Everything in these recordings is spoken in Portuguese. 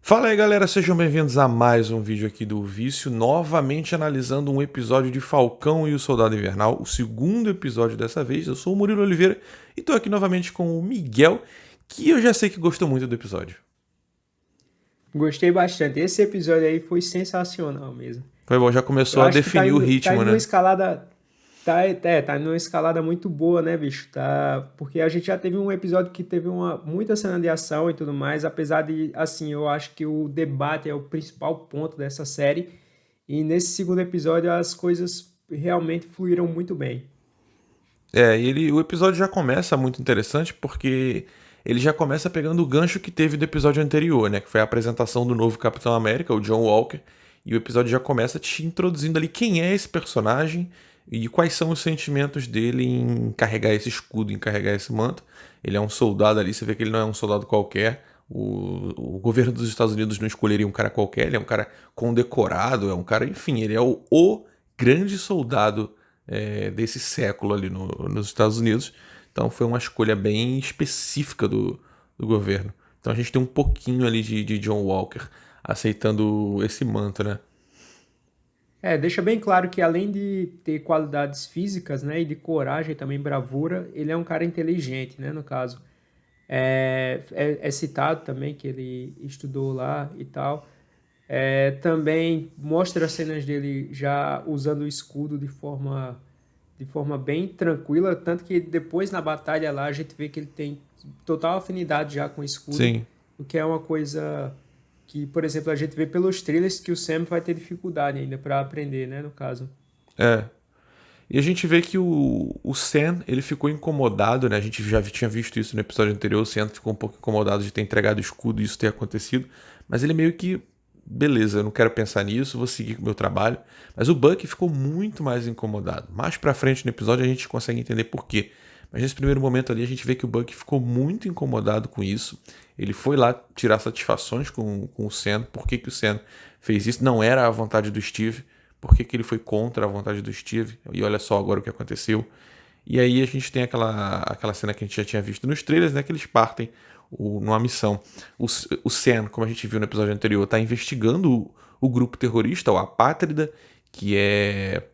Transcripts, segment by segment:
Fala aí galera, sejam bem-vindos a mais um vídeo aqui do Vício, novamente analisando um episódio de Falcão e o Soldado Invernal, o segundo episódio dessa vez. Eu sou o Murilo Oliveira e tô aqui novamente com o Miguel, que eu já sei que gostou muito do episódio. Gostei bastante. Esse episódio aí foi sensacional mesmo. Foi bom, já Eu começou a acho que definir o tá ritmo, indo numa né? escalada. Tá indo numa escalada muito boa, né, bicho? Porque a gente já teve um episódio que teve muita cena de ação e tudo mais, apesar de, assim, eu acho que o debate é o principal ponto dessa série. E nesse segundo episódio as coisas realmente fluíram muito bem. O episódio já começa muito interessante porque ele já começa pegando o gancho que teve do episódio anterior, né? Que foi a apresentação do novo Capitão América, o John Walker. E o episódio já começa te introduzindo ali quem é esse personagem e quais são os sentimentos dele em carregar esse escudo, em carregar esse manto. Ele é um soldado ali, você vê que ele não é um soldado qualquer. O governo dos Estados Unidos não escolheria um cara qualquer, ele é um cara condecorado, é um cara, enfim, ele é o grande soldado desse século ali nos Estados Unidos. Então foi uma escolha bem específica do governo. Então a gente tem um pouquinho ali de John Walker aceitando esse manto, né? Deixa bem claro que além de ter qualidades físicas, né, e de coragem também, bravura, ele é um cara inteligente, né, no caso. É citado também que ele estudou lá e tal. Também mostra as cenas dele já usando o escudo de forma bem tranquila, tanto que depois na batalha lá a gente vê que ele tem total afinidade já com o escudo, Sim. o que é uma coisa que, por exemplo, a gente vê pelos trailers que o Sam vai ter dificuldade ainda para aprender, né, no caso. É. E a gente vê que o Sam, ele ficou incomodado, né? A gente já tinha visto isso no episódio anterior. O Sam ficou um pouco incomodado de ter entregado o escudo e isso ter acontecido. Mas ele meio que, beleza, eu não quero pensar nisso, vou seguir com o meu trabalho. Mas o Bucky ficou muito mais incomodado. Mais pra frente no episódio a gente consegue entender por quê. Mas nesse primeiro momento ali a gente vê que o Bucky ficou muito incomodado com isso. Ele foi lá tirar satisfações com o Sam. Por que, que o Sam fez isso? Não era a vontade do Steve. Por que, que ele foi contra a vontade do Steve? E olha só agora o que aconteceu. E aí a gente tem aquela cena que a gente já tinha visto nos trailers, né? Que eles partem numa missão. O Sam, como a gente viu no episódio anterior, está investigando o grupo terrorista, o Apátrida, que é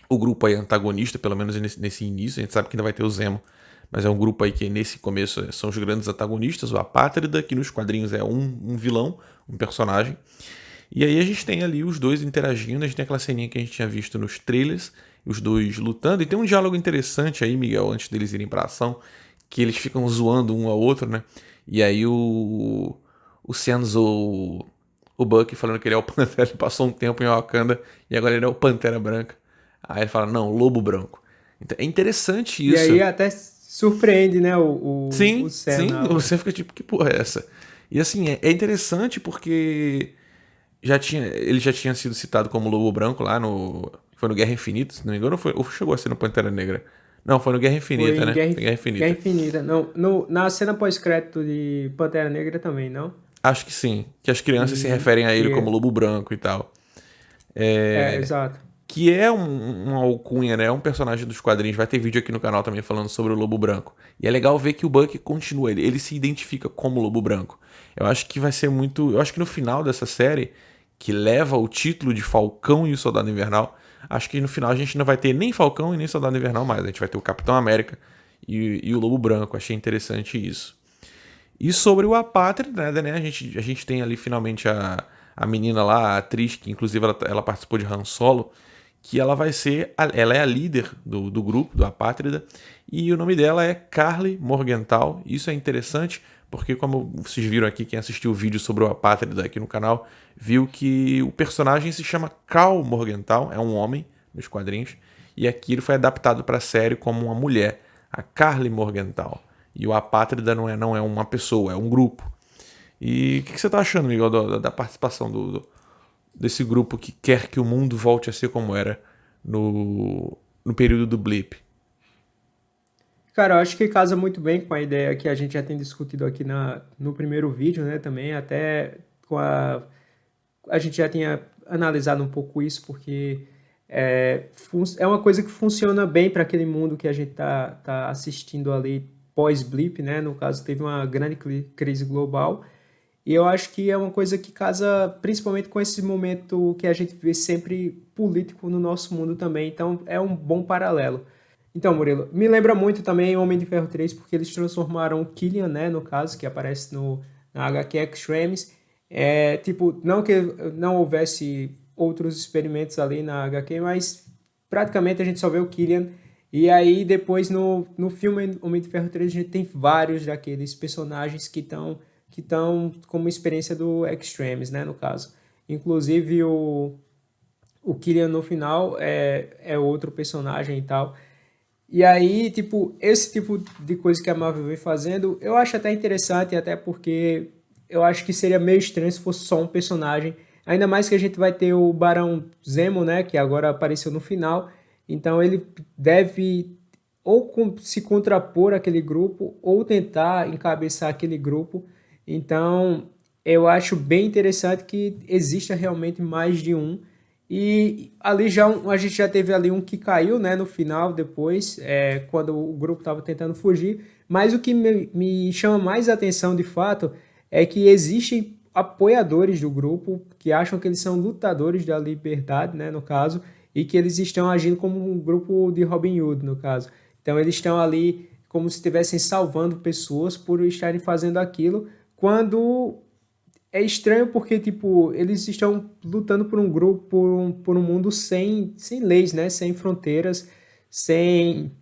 o grupo aí antagonista, pelo menos nesse início. A gente sabe que ainda vai ter o Zemo, mas é um grupo aí que nesse começo são os grandes antagonistas. O Apátrida, que nos quadrinhos é um vilão, um personagem. E aí a gente tem ali os dois interagindo, a gente tem aquela ceninha que a gente tinha visto nos trailers, os dois lutando, e tem um diálogo interessante aí, Miguel, antes deles irem pra ação, que eles ficam zoando um ao outro, né? E aí o Sam zoou o Bucky falando que ele é o Pantera, ele passou um tempo em Wakanda e agora ele é o Pantera Branca. Aí ele fala, não, Lobo Branco. Então, é interessante E aí isso. até surpreende, né, o Sim, Sam sim, na hora. você fica tipo, que porra é essa? E assim, é interessante porque ele já tinha sido citado como Lobo Branco lá no. Foi no Guerra Infinita, se não me engano, ou chegou a ser no Pantera Negra? Não, foi no Guerra Foi Infinita, em né? Foi Guerra Guerra Infinita. Infinita. Não, na cena pós-crédito de Pantera Negra também, não? Acho que sim. Que as crianças se E referem a ele que como Lobo Branco e tal. exato. Que é uma alcunha, né? É um personagem dos quadrinhos. Vai ter vídeo aqui no canal também falando sobre o Lobo Branco. E é legal ver que o Bucky continua. Ele se identifica como Lobo Branco. Eu acho que vai ser muito. Eu acho que no final dessa série, que leva o título de Falcão e o Soldado Invernal, acho que no final a gente não vai ter nem Falcão e nem Soldado Invernal mais. A gente vai ter o Capitão América e o Lobo Branco. Achei interessante isso. E sobre o Apátrida, né? A gente tem ali finalmente a menina lá, a atriz, que inclusive ela participou de Han Solo, que ela vai ser. Ela é a líder do grupo, do Apátrida, e o nome dela é Carly Morgenthau. Isso é interessante, porque como vocês viram aqui, quem assistiu o vídeo sobre o Apátrida aqui no canal, viu que o personagem se chama Carl Morgenthau, é um homem nos quadrinhos, e aqui ele foi adaptado para a série como uma mulher, a Carly Morgenthau. E o Apátrida não é uma pessoa, é um grupo. E o que você está achando, Miguel, da participação desse grupo que quer que o mundo volte a ser como era no período do Blip? Cara, eu acho que casa muito bem com a ideia que a gente já tem discutido aqui no primeiro vídeo, né, também, até com a gente já tinha analisado um pouco isso, porque é uma coisa que funciona bem para aquele mundo que a gente tá assistindo ali pós-blip, né? No caso, teve uma grande crise global E eu acho que é uma coisa que casa principalmente com esse momento que a gente vê sempre político no nosso mundo também. Então é um bom paralelo. Então, Murilo, me lembra muito também Homem de Ferro 3, porque eles transformaram o Killian, né, no caso, que aparece na HQ Extremes. Tipo, não que não houvesse outros experimentos ali na HQ, mas praticamente a gente só vê o Killian. E aí, depois, no filme Homem de Ferro 3, a gente tem vários daqueles personagens que estão como experiência do Extremes, né, no caso. Inclusive, o Killian no final é outro personagem e tal. E aí, tipo, esse tipo de coisa que a Marvel vem fazendo, eu acho até interessante, até porque eu acho que seria meio estranho se fosse só um personagem. Ainda mais que a gente vai ter o Barão Zemo, né, que agora apareceu no final. Então ele deve ou se contrapor àquele grupo ou tentar encabeçar aquele grupo. Então, eu acho bem interessante que exista realmente mais de um. E ali a gente já teve ali um que caiu, né, no final, depois, quando o grupo estava tentando fugir. Mas o que me chama mais atenção de fato é que existem apoiadores do grupo que acham que eles são lutadores da liberdade, né, no caso, e que eles estão agindo como um grupo de Robin Hood, no caso. Então eles estão ali como se estivessem salvando pessoas por estarem fazendo aquilo, quando é estranho porque, tipo, eles estão lutando por um grupo, por um mundo sem leis, né? Sem fronteiras, sem,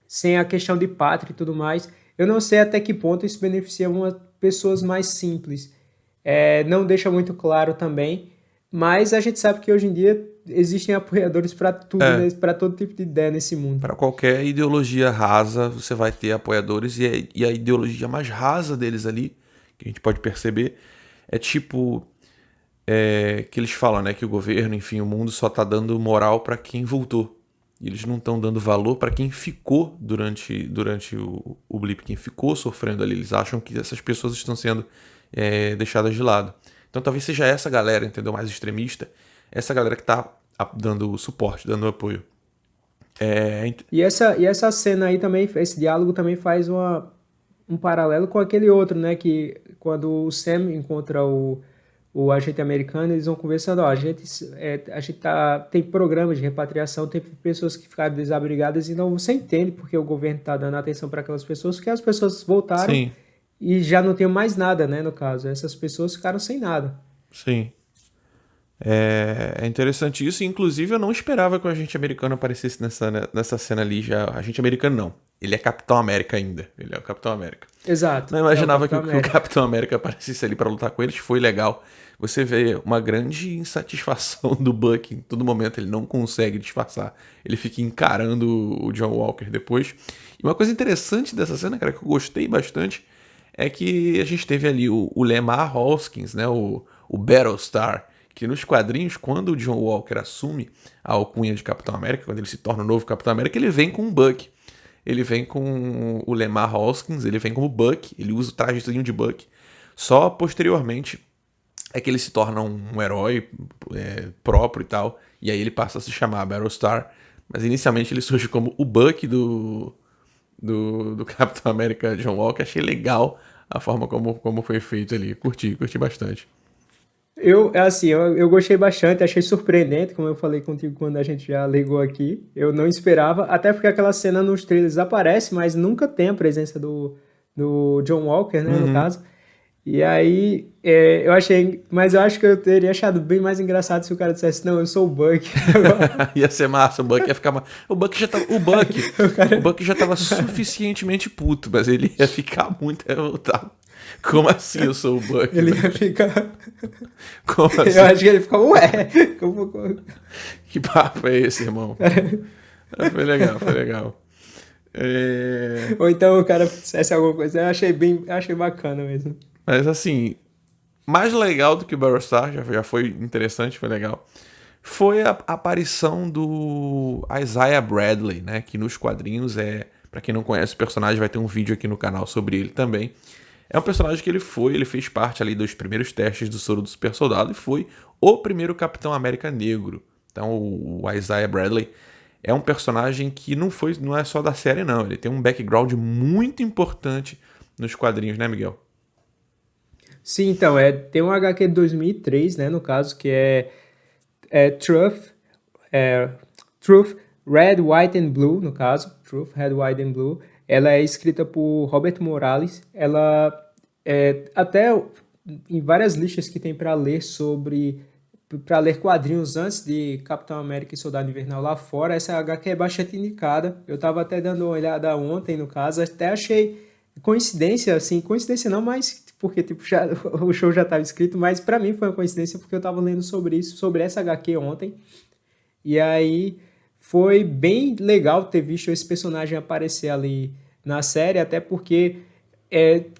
sem a questão de pátria e tudo mais. Eu não sei até que ponto isso beneficia umas pessoas mais simples. Não deixa muito claro também, mas a gente sabe que hoje em dia existem apoiadores para tudo, É, né? Para todo tipo de ideia nesse mundo. para qualquer ideologia rasa, você vai ter apoiadores, e a ideologia mais rasa deles ali, que a gente pode perceber, é tipo, que eles falam, né, que o governo, enfim, o mundo só tá dando moral para quem voltou. E eles não estão dando valor para quem ficou durante o blip, quem ficou sofrendo ali. Eles acham que essas pessoas estão sendo deixadas de lado. Então talvez seja essa galera, entendeu, mais extremista, essa galera que tá dando suporte, dando apoio. É, E essa cena aí também, esse diálogo também faz um paralelo com aquele outro, né? Que quando o Sam encontra o agente americano, eles vão conversando, ó, a gente tem programas de repatriação, tem pessoas que ficaram desabrigadas, então você entende porque o governo está dando atenção para aquelas pessoas, porque as pessoas voltaram sim, e já não tem mais nada, né? No caso, essas pessoas ficaram sem nada. sim. É interessante isso. Inclusive, eu não esperava que o agente americano aparecesse nessa cena ali já. Agente americano não. Ele é Capitão América ainda. Ele é o Capitão América. Exato, Não é o imaginava que Capitão o América. Capitão América aparecesse ali pra lutar com eles. Foi legal. Você vê uma grande insatisfação do Buck em todo momento. Ele não consegue disfarçar. Ele fica encarando o John Walker depois. E uma coisa interessante dessa cena, cara, que eu gostei bastante, é que a gente teve ali o Lemar Hoskins, né? O Battlestar. Que nos quadrinhos, quando o John Walker assume a alcunha de Capitão América, quando ele se torna o novo Capitão América, ele vem com um Buck. Ele vem com o Lemar Hoskins, ele vem como Buck, ele usa o traje todinho de Buck. Só posteriormente é que ele se torna um herói próprio e tal, e aí ele passa a se chamar Battlestar. Mas inicialmente ele surge como o Buck do Capitão América John Walker. Achei legal a forma como foi feito ali. Curti bastante. Eu gostei bastante, achei surpreendente, como eu falei contigo quando a gente já ligou aqui. Eu não esperava, até porque aquela cena nos trailers aparece, mas nunca tem a presença do John Walker, né, no Uhum. caso. E aí, eu achei, mas eu acho que eu teria achado bem mais engraçado se o cara dissesse, não, eu sou o Buck. Ia ser massa, o Buck ia ficar. O Buck já tava. O O cara, Buck já tava suficientemente puto, mas ele ia ficar muito revoltado. Como assim eu sou o Buck, ele ia velho? ficar, Como eu assim? acho que ele ficou, ué, como, Que papo é esse, irmão? Foi legal, foi legal. É, ou então o cara dissesse alguma coisa, eu achei bacana mesmo. Mas assim, mais legal do que o Battlestar, já foi interessante, foi legal. Foi a aparição do Isaiah Bradley, né? Que nos quadrinhos Pra quem não conhece o personagem, vai ter um vídeo aqui no canal sobre ele também. É um personagem que ele fez parte ali dos primeiros testes do soro do super soldado e foi o primeiro Capitão América negro. Então o Isaiah Bradley é um personagem que não é só da série não, ele tem um background muito importante nos quadrinhos, né, Miguel? Sim, então, tem um HQ de 2003, né, no caso, que é é, Truth, Red, White and Blue, no caso, Truth, Red, White and Blue. Ela é escrita por Robert Morales. Ela até em várias listas que tem para ler quadrinhos antes de Capitão América e Soldado Invernal lá fora, essa HQ é bastante indicada. Eu tava até dando uma olhada ontem, no caso, até achei coincidência, assim, coincidência não, mas porque tipo já, o show já estava escrito, mas para mim foi uma coincidência porque eu tava lendo sobre isso, sobre essa HQ ontem. E aí foi bem legal ter visto esse personagem aparecer ali na série, até porque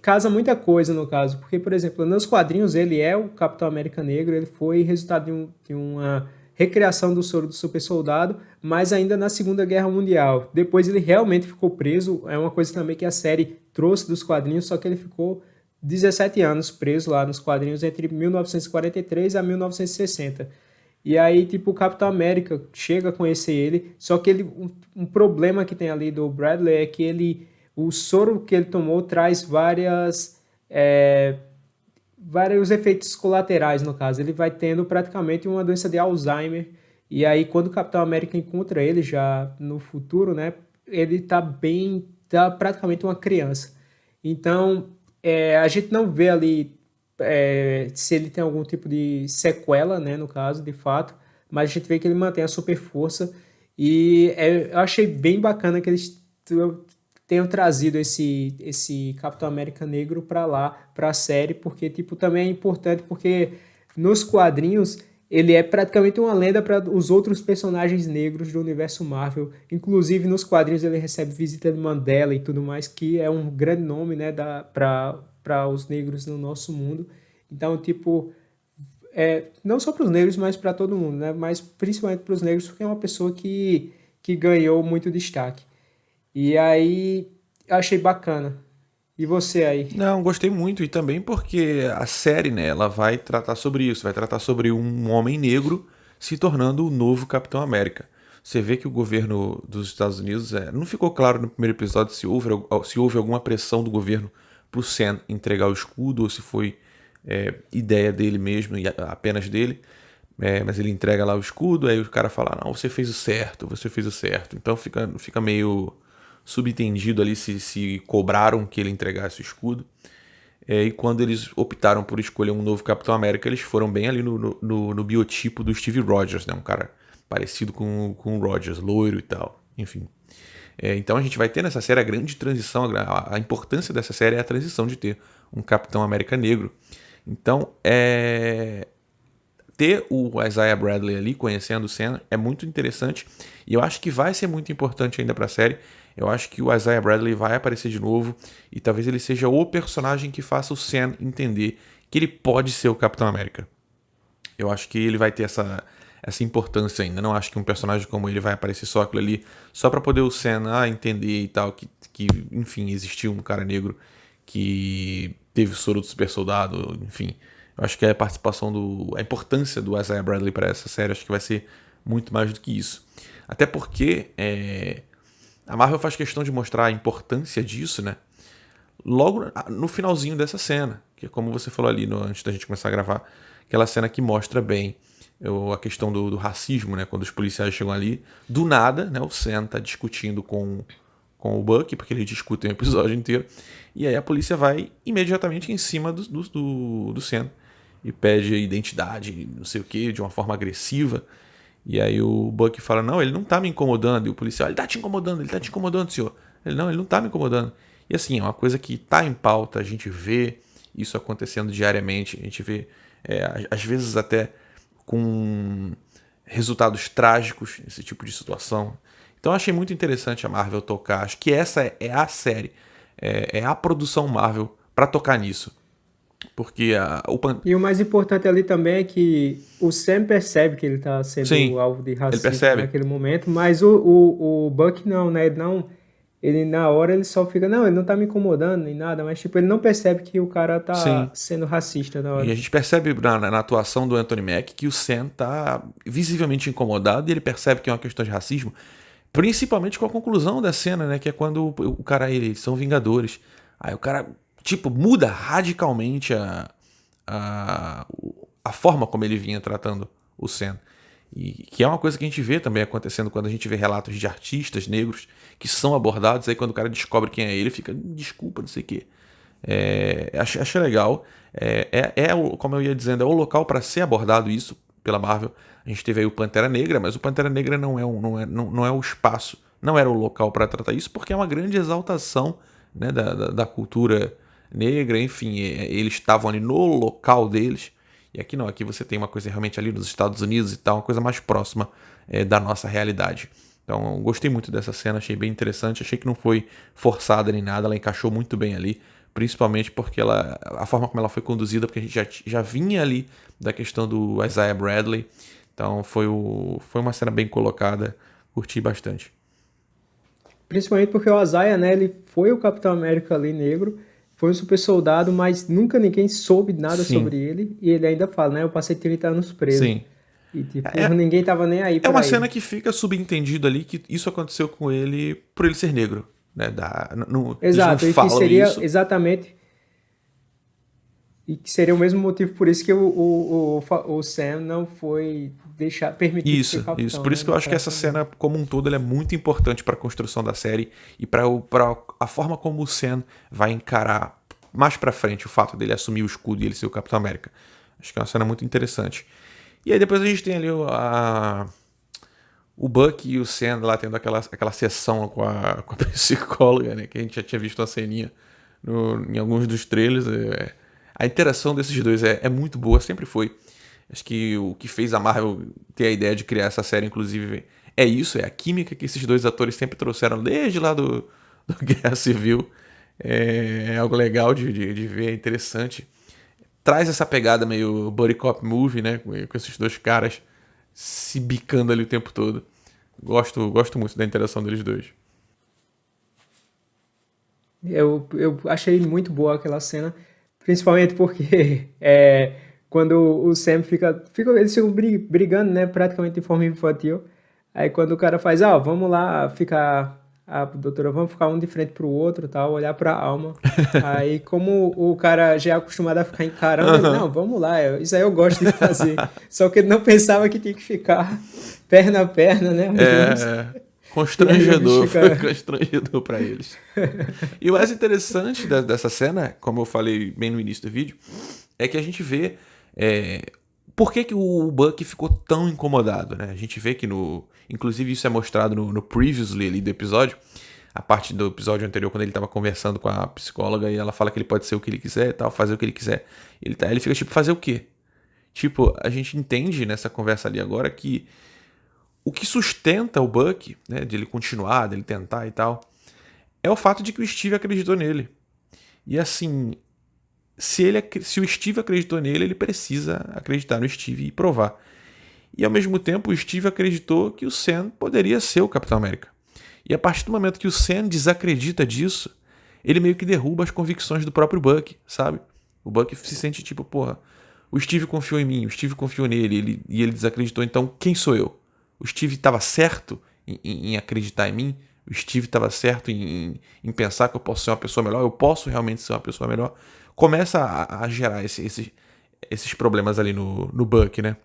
casa muita coisa no caso. Porque, por exemplo, nos quadrinhos ele é o Capitão América Negro, ele foi resultado de uma recriação do soro do super soldado, mas ainda na Segunda Guerra Mundial. Depois ele realmente ficou preso, é uma coisa também que a série trouxe dos quadrinhos, só que ele ficou 17 anos preso lá nos quadrinhos entre 1943 a 1960. E aí, tipo, o Capitão América chega a conhecer ele, só que um problema que tem ali do Bradley é que o soro que ele tomou traz vários efeitos colaterais, no caso. Ele vai tendo praticamente uma doença de Alzheimer. E aí, quando o Capitão América encontra ele já no futuro, né, ele tá praticamente uma criança. Então, a gente não vê ali se ele tem algum tipo de sequela, né, no caso, de fato, mas a gente vê que ele mantém a super força e eu achei bem bacana que eles tenham trazido esse Capitão América negro para lá, para a série, porque tipo também é importante porque nos quadrinhos ele é praticamente uma lenda para os outros personagens negros do universo Marvel. Inclusive nos quadrinhos ele recebe visita de Mandela e tudo mais, que é um grande nome, né, para os negros no nosso mundo. Então, tipo, não só para os negros, mas para todo mundo, né? Mas principalmente para os negros, porque é uma pessoa que ganhou muito destaque. E aí, eu achei bacana. E você aí? Não, gostei muito e também porque a série, né, ela vai tratar sobre isso, vai tratar sobre um homem negro se tornando o novo Capitão América. Você vê que o governo dos Estados Unidos, não ficou claro no primeiro episódio se houve alguma pressão do governo pro Sam entregar o escudo ou se foi ideia dele mesmo e apenas dele. Mas ele entrega lá o escudo, aí o cara fala, não, você fez o certo, você fez o certo. Então fica meio subentendido ali se cobraram que ele entregasse o escudo. E quando eles optaram por escolher um novo Capitão América, eles foram bem ali no biotipo do Steve Rogers, né? Um cara parecido com o Rogers, loiro e tal. Enfim. Então a gente vai ter nessa série a grande transição, a importância dessa série é a transição de ter um Capitão América negro. Então, ter o Isaiah Bradley ali conhecendo o Sam é muito interessante e eu acho que vai ser muito importante ainda para a série. Eu acho que o Isaiah Bradley vai aparecer de novo e talvez ele seja o personagem que faça o Sam entender que ele pode ser o Capitão América. Eu acho que ele vai ter essa importância ainda. Não acho que um personagem como ele vai aparecer só aquilo ali, só para poder o Sam entender e tal, que enfim, existiu um cara negro que teve o soro do super soldado, enfim. Eu acho que a a importância do Isaiah Bradley para essa série, acho que vai ser muito mais do que isso. Até porque a Marvel faz questão de mostrar a importância disso, né? Logo no finalzinho dessa cena, que é como você falou ali antes da gente começar a gravar, aquela cena que mostra bem a questão do racismo, né? Quando os policiais chegam ali, do nada, né? O Sam tá discutindo com o Bucky, porque eles discutem o episódio inteiro, e aí a polícia vai imediatamente em cima do Sam e pede identidade, não sei o que, de uma forma agressiva. E aí o Bucky fala, não, ele não tá me incomodando. E o policial, ele tá te incomodando, senhor. Ele não tá me incomodando. E assim, é uma coisa que tá em pauta, a gente vê isso acontecendo diariamente, a gente vê, às vezes até com resultados trágicos nesse tipo de situação. Então eu achei muito interessante a Marvel tocar, acho que essa é a série, é a produção Marvel pra tocar nisso. Porque E o mais importante ali também é que o Sam percebe que ele está sim, sendo alvo de ele racismo percebe. naquele momento, mas o Buck não, né? Ele na hora ele só fica, não, ele não tá me incomodando nem nada, mas tipo, ele não percebe que o cara tá Sim. sendo racista na E hora. a gente percebe na atuação do Anthony Mack que o Sam tá visivelmente incomodado e ele percebe que é uma questão de racismo, principalmente com a conclusão da cena, né? Que é quando o cara, eles são Vingadores. Aí o cara, tipo, muda radicalmente a forma como ele vinha tratando o Sam. E que é uma coisa que a gente vê também acontecendo quando a gente vê relatos de artistas negros que são abordados, aí quando o cara descobre quem é ele, fica, desculpa, não sei o quê. Achei legal. Como eu ia dizendo, é o local para ser abordado isso pela Marvel. A gente teve aí o Pantera Negra, mas o Pantera Negra não é o espaço, não era o local para tratar isso, porque é uma grande exaltação, né, da cultura negra, enfim, eles estavam ali no local deles. E aqui não, aqui você tem uma coisa realmente ali nos Estados Unidos e tal, uma coisa mais próxima da nossa realidade. Então, gostei muito dessa cena, achei bem interessante, achei que não foi forçada nem nada, ela encaixou muito bem ali, principalmente porque a forma como ela foi conduzida, porque a gente já vinha ali da questão do Isaiah Bradley, então foi uma cena bem colocada, curti bastante. Principalmente porque o Isaiah, né, ele foi o Capitão América ali negro, foi um super soldado, mas nunca ninguém soube nada Sim, sobre ele, e ele ainda fala, né, eu passei 30 anos preso. sim. E tipo, É, ninguém tava nem aí é uma pra cena ele. que fica subentendido ali que isso aconteceu com ele por ele ser negro, né? Eles não Exato, e que falam seria isso. exatamente, e que seria o mesmo motivo por isso que o Sam não foi permitido ser Isso. capitão, Por né, isso que eu acho que naquela essa ocasião. cena, como um todo, ela é muito importante para a construção da série e para a forma como o Sam vai encarar mais pra frente o fato dele assumir o escudo e ele ser o Capitão América. Acho que é uma cena muito interessante. E aí depois a gente tem ali o Buck e o Sam lá tendo aquela sessão com a psicóloga, né? Que a gente já tinha visto uma ceninha em alguns dos trailers. A interação desses dois é muito boa, sempre foi. Acho que o que fez a Marvel ter a ideia de criar essa série, inclusive, é isso, é a química que esses dois atores sempre trouxeram desde lá do Guerra Civil. É algo legal de ver, é interessante. Traz essa pegada meio buddy cop movie, né? Com esses dois caras se bicando ali o tempo todo. Gosto muito da interação deles dois. Eu achei muito boa aquela cena, principalmente porque quando o Sam eles ficam brigando, né, praticamente de forma infantil. Aí quando o cara faz, vamos lá ficar, doutora, vamos ficar um de frente pro outro, tal, olhar pra alma. Aí como o cara já é acostumado a ficar encarando, ele, Aham. não, vamos lá, isso aí eu gosto de fazer. Só que ele não pensava que tinha que ficar perna a perna, né, os dois. É E aí o bicho constrangedor, foi fica. constrangedor pra eles. E o mais interessante dessa cena, como eu falei bem no início do vídeo, é que a gente vê por que o Buck ficou tão incomodado, né? A gente vê que inclusive isso é mostrado no previously ali do episódio, a parte do episódio anterior, quando ele tava conversando com a psicóloga e ela fala que ele pode ser o que ele quiser e tal, fazer o que ele quiser. Ele fica tipo, fazer o quê? Tipo, a gente entende nessa conversa ali agora que o que sustenta o Buck, né, de ele continuar, dele tentar e tal, é o fato de que o Steve acreditou nele. E assim, se o Steve acreditou nele, ele precisa acreditar no Steve e provar. E ao mesmo tempo, o Steve acreditou que o Sam poderia ser o Capitão América. E a partir do momento que o Sam desacredita disso, ele meio que derruba as convicções do próprio Buck, sabe? O Buck se sente tipo, porra, o Steve confiou em mim, o Steve confiou nele, e ele desacreditou, então quem sou eu? O Steve estava certo em acreditar em mim? O Steve estava certo em pensar que eu posso ser uma pessoa melhor? Eu posso realmente ser uma pessoa melhor? Começa a gerar esses problemas ali no Buck, né?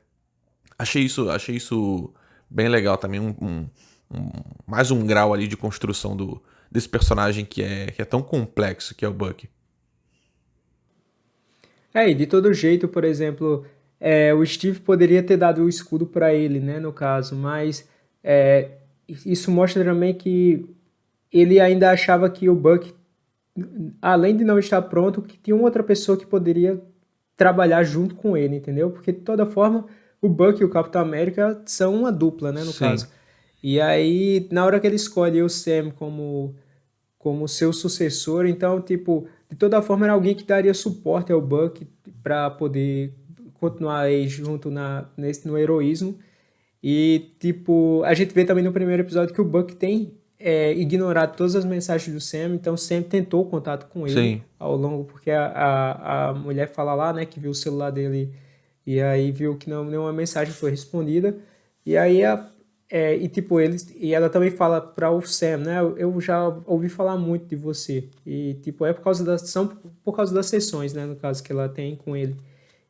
Achei isso bem legal também, mais um grau ali de construção desse personagem que é tão complexo, que é o Buck. E de todo jeito, por exemplo, o Steve poderia ter dado o escudo para ele, né, no caso, mas é, isso mostra também que ele ainda achava que o Buck, além de não estar pronto, que tinha uma outra pessoa que poderia trabalhar junto com ele, entendeu? Porque de toda forma, o Buck e o Capitão América são uma dupla, né, no Sim, caso. E aí, na hora que ele escolhe o Sam como seu sucessor, então, tipo, de toda forma era alguém que daria suporte ao Buck para poder continuar aí junto no heroísmo. E, tipo, a gente vê também no primeiro episódio que o Buck tem ignorado todas as mensagens do Sam, então Sam tentou contato com ele sim. ao longo, porque a mulher fala lá, né, que viu o celular dele e aí viu que não, nenhuma mensagem foi respondida. E aí tipo, e ela também fala para o Sam, né? Eu já ouvi falar muito de você. E tipo, são por causa das sessões, né, no caso que ela tem com ele.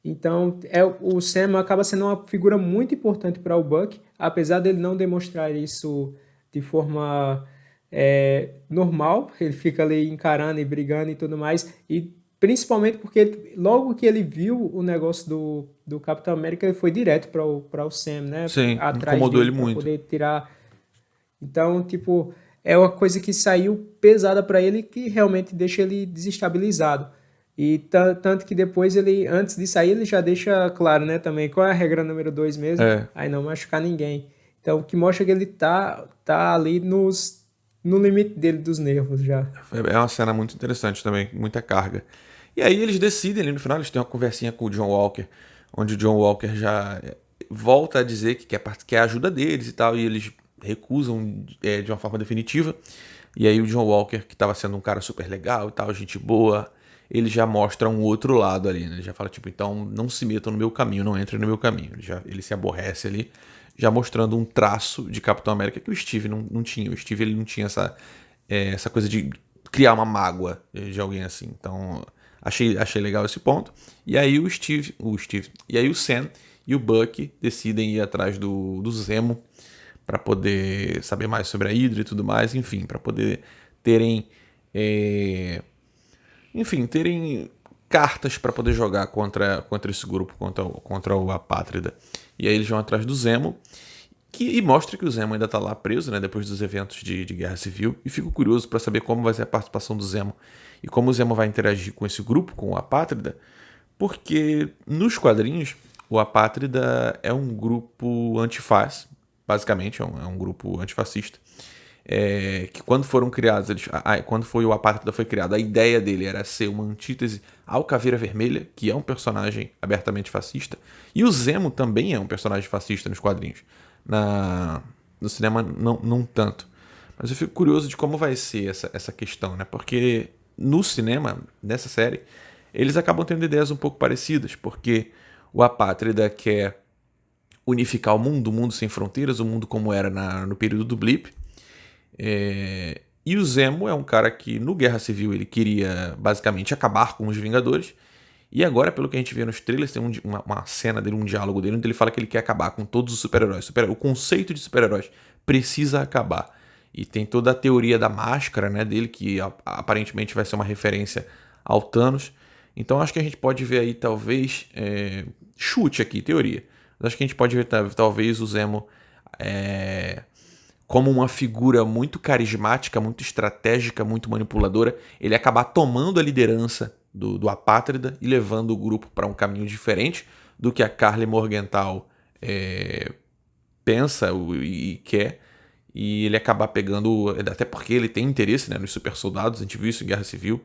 Então, o Sam acaba sendo uma figura muito importante para o Buck, apesar dele não demonstrar isso de forma normal, ele fica ali encarando e brigando e tudo mais, e principalmente porque logo que ele viu o negócio do Capitão América, ele foi direto para o Sam, né? Sim, Atrás incomodou ele dele para muito. poder tirar. Então, tipo, é uma coisa que saiu pesada para ele que realmente deixa ele desestabilizado. E tanto que depois ele, antes de sair, ele já deixa claro, né, também, qual é a regra número 2 mesmo? É, Aí não machucar ninguém. Então, o que mostra que ele tá ali no limite dele dos nervos já. é uma cena muito interessante também, muita carga. E aí eles decidem ali no final, eles têm uma conversinha com o John Walker, onde o John Walker já volta a dizer que quer a ajuda deles e tal, e eles recusam de uma forma definitiva. E aí o John Walker, que estava sendo um cara super legal e tal, gente boa, ele já mostra um outro lado ali, né? Ele já fala, tipo, então não se metam no meu caminho, não entrem no meu caminho. Ele se aborrece ali, já mostrando um traço de Capitão América que o Steve não tinha. O Steve ele não tinha essa coisa de criar uma mágoa de alguém assim. Então, achei legal esse ponto. E aí e aí o Sam e o Bucky decidem ir atrás do Zemo para poder saber mais sobre a Hydra e tudo mais, enfim, para poder terem, é, terem cartas para poder jogar contra esse grupo, contra o Apátrida. E aí eles vão atrás do Zemo, e mostra que o Zemo ainda tá lá preso, né, depois dos eventos de Guerra Civil, e fico curioso para saber como vai ser a participação do Zemo e como o Zemo vai interagir com esse grupo, com o Apátrida, porque nos quadrinhos o Apátrida é um grupo antifaz, basicamente, é um grupo antifascista, que quando foram criados, quando foi o Apátrida foi criado, a ideia dele era ser uma antítese ao Caveira Vermelha, que é um personagem abertamente fascista, e o Zemo também é um personagem fascista nos quadrinhos. No cinema, não tanto. Mas eu fico curioso de como vai ser essa questão, né? Porque no cinema, nessa série, eles acabam tendo ideias um pouco parecidas, porque o Apátrida quer unificar o mundo sem fronteiras, o mundo como era no período do Blip. E o Zemo é um cara que no Guerra Civil ele queria basicamente acabar com os Vingadores. E agora, pelo que a gente vê nos trailers, tem uma cena dele, um diálogo dele, onde ele fala que ele quer acabar com todos os super-heróis. O conceito de super-heróis precisa acabar. E tem toda a teoria da máscara, né, dele, que aparentemente vai ser uma referência ao Thanos. Então acho que a gente pode ver aí, talvez, chute aqui, teoria. Mas acho que a gente pode ver, talvez, o Zemo como uma figura muito carismática, muito estratégica, muito manipuladora, ele acabar tomando a liderança do Apátrida e levando o grupo para um caminho diferente do que a Karli Morgenthau pensa e quer, e ele acabar pegando, até porque ele tem interesse, né, nos super soldados, a gente viu isso em Guerra Civil,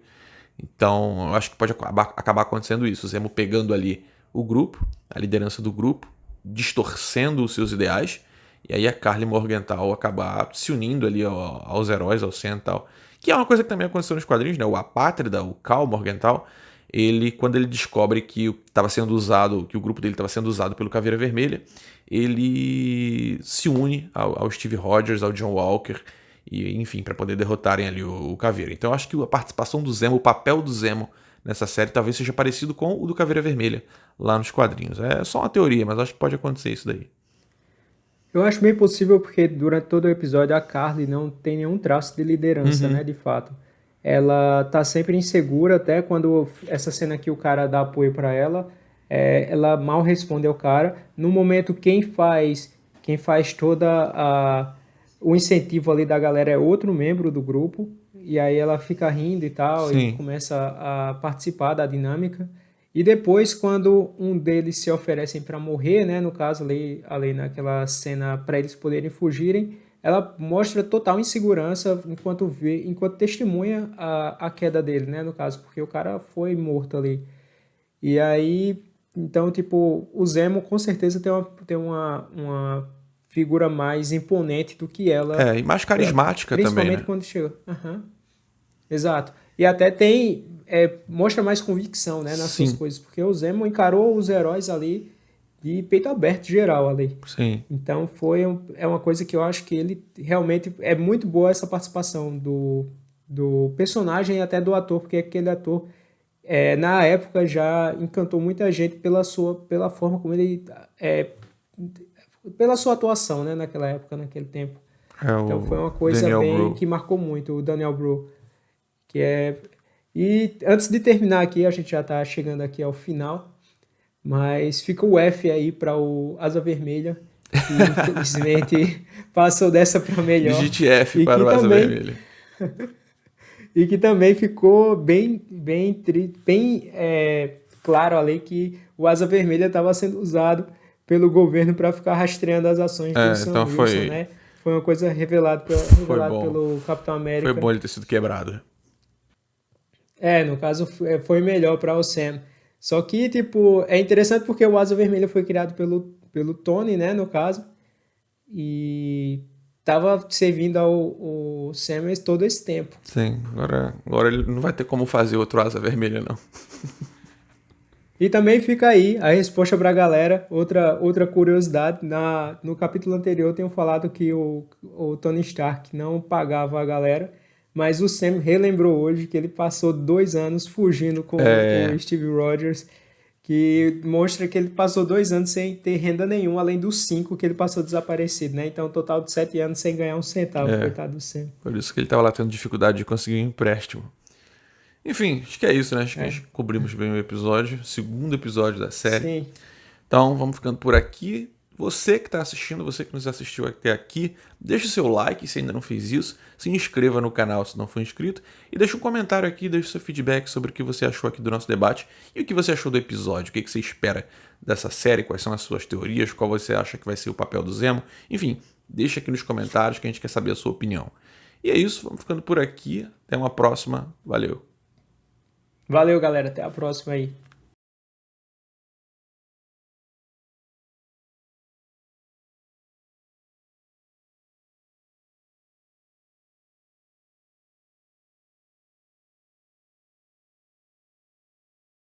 então eu acho que pode acabar acontecendo isso, o Zemo pegando ali o grupo, a liderança do grupo, distorcendo os seus ideais, e aí a Karli Morgenthau acabar se unindo ali aos heróis, ao Sam e tal. Que é uma coisa que também aconteceu nos quadrinhos, né? O Apátrida, o Cal Morgenthau, quando ele descobre que estava sendo usado, que o grupo dele estava sendo usado pelo Caveira Vermelha, ele se une ao Steve Rogers, ao John Walker, e enfim, para poder derrotarem ali o Caveira. Então eu acho que a participação do Zemo, o papel do Zemo nessa série talvez seja parecido com o do Caveira Vermelha lá nos quadrinhos. É só uma teoria, mas acho que pode acontecer isso daí. Eu acho bem possível porque durante todo o episódio a Carly não tem nenhum traço de liderança, né, Uhum. de fato. Ela tá sempre insegura, até quando essa cena que o cara dá apoio para ela, ela mal responde ao cara. No momento, quem faz toda o incentivo ali da galera é outro membro do grupo, e aí ela fica rindo e tal, e Sim. começa a participar da dinâmica. E depois, quando um deles se oferecem para morrer, né, no caso ali naquela cena para eles poderem fugirem, ela mostra total insegurança enquanto testemunha a queda dele, né, no caso, porque o cara foi morto ali. E aí, então, tipo, o Zemo com certeza tem uma figura mais imponente do que ela, E mais carismática também, principalmente né? quando chega. Aham. Exato. E até mostra mais convicção, né, nas suas Sim, coisas, porque o Zemo encarou os heróis ali de peito aberto geral ali. sim. Então é uma coisa que eu acho que ele realmente é muito boa essa participação do personagem e até do ator, porque aquele ator na época já encantou muita gente pela forma como ele, é, pela sua atuação, né, naquela época, naquele tempo. É Então foi o uma coisa Daniel bem Bru. que marcou muito o Daniel Bru, que é. E antes de terminar aqui, a gente já está chegando aqui ao final, mas fica o F aí para o Asa Vermelha, que infelizmente passou dessa para melhor Digite F e para que o Asa também Vermelha. e que também ficou bem claro ali que o Asa Vermelha estava sendo usado pelo governo para ficar rastreando as ações do Sam Então Wilson, foi, né? Foi uma coisa foi revelado bom. pelo Capitão Foi América. bom ele ter sido quebrado. No caso foi melhor para o Sam. Só que, tipo, é interessante porque o Asa Vermelha foi criado pelo Tony, né, no caso, e tava servindo ao Sam todo esse tempo. Sim, agora ele não vai ter como fazer outro Asa Vermelha, não. E também fica aí a resposta para a galera. Outra curiosidade, no capítulo anterior eu tenho falado que o Tony Stark não pagava a galera, mas o Sam relembrou hoje que ele passou 2 anos fugindo com o É, Steve Rogers, que mostra que ele passou 2 anos sem ter renda nenhuma, além dos 5 que ele passou desaparecido, né? Então, um total de 7 anos sem ganhar um centavo, é. coitado do Sam. Por isso que ele tava lá tendo dificuldade de conseguir um empréstimo. Enfim, acho que é isso, né? Acho que a É, gente cobrimos bem o episódio, segundo episódio da série. sim. Então, vamos ficando por aqui. Você que está assistindo, você que nos assistiu até aqui, deixe o seu like se ainda não fez isso, se inscreva no canal se não for inscrito e deixe um comentário aqui, deixe seu feedback sobre o que você achou aqui do nosso debate e o que você achou do episódio, o que você espera dessa série, quais são as suas teorias, qual você acha que vai ser o papel do Zemo. Enfim, deixe aqui nos comentários que a gente quer saber a sua opinião. E é isso, vamos ficando por aqui. Até uma próxima. Valeu! Valeu, galera. Até a próxima aí.